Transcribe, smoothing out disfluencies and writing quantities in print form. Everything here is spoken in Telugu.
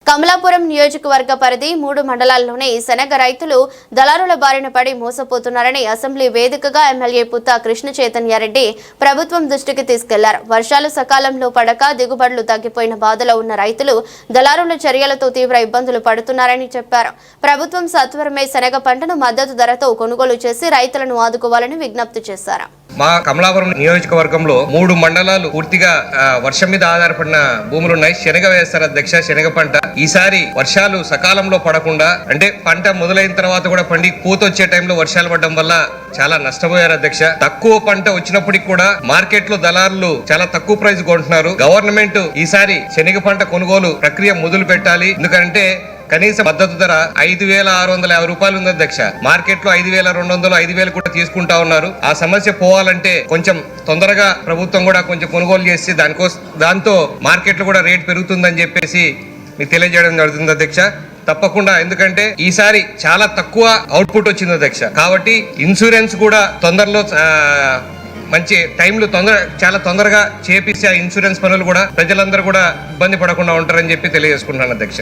కమలాపురం నియోజకవర్గ పరిధి 3 మండలాల్లోని శనగ రైతులు దళారుల బారిన పడి మోసపోతున్నారని అసెంబ్లీ వేదికగా ఎమ్మెల్యే పుత్తా కృష్ణ చైతన్యారెడ్డి ప్రభుత్వం దృష్టికి తీసుకెళ్లారు. వర్షాలు సకాలంలో పడక దిగుబడులు తగ్గిపోయిన బాధలో ఉన్న రైతులు దళారుల చర్యలతో తీవ్ర ఇబ్బందులు పడుతున్నారని చెప్పారు. ప్రభుత్వం సత్వరమే శనగ పంటను మద్దతు ధరతో కొనుగోలు చేసి రైతులను ఆదుకోవాలని విజ్ఞప్తి చేశారు. మా కమలాపురం నియోజకవర్గంలో 3 మండలాలు పూర్తిగా వర్షం మీద ఆధారపడిన భూములు ఉన్నాయి. శనగ వేస్తారు అధ్యక్ష. శనగ పంట ఈసారి వర్షాలు సకాలంలో పడకుండా, అంటే పంట మొదలైన తర్వాత కూడా పండి పూత వచ్చే టైంలో వర్షాలు పడడం వల్ల చాలా నష్టపోయారు అధ్యక్ష. తక్కువ పంట వచ్చినప్పటికి కూడా మార్కెట్ లో దళారులు చాలా తక్కువ ప్రైస్ కొంటున్నారు. గవర్నమెంట్ ఈసారి శనగ పంట కొనుగోలు ప్రక్రియ మొదలు పెట్టాలి. ఎందుకంటే కనీస మద్దతు ధర 5,650 రూపాయలు ఉంది అధ్యక్ష. మార్కెట్ లో 5,200, 5,000 కూడా తీసుకుంటా ఉన్నారు. ఆ సమస్య పోవాలంటే కొంచెం తొందరగా ప్రభుత్వం కూడా కొంచెం కొనుగోలు చేసి దాంతో మార్కెట్ లో కూడా రేట్ పెరుగుతుందని చెప్పేసి మీకు తెలియజేయడం జరుగుతుంది అధ్యక్ష. తప్పకుండా, ఎందుకంటే ఈసారి చాలా తక్కువ అవుట్పుట్ వచ్చింది అధ్యక్ష. కాబట్టి ఇన్సూరెన్స్ కూడా తొందరలో మంచి టైంలో చాలా తొందరగా చేపిస్తే ఆ ఇన్సూరెన్స్ పనులు కూడా ప్రజలందరూ కూడా ఇబ్బంది పడకుండా ఉంటారని చెప్పి తెలియజేసుకుంటున్నాను అధ్యక్ష.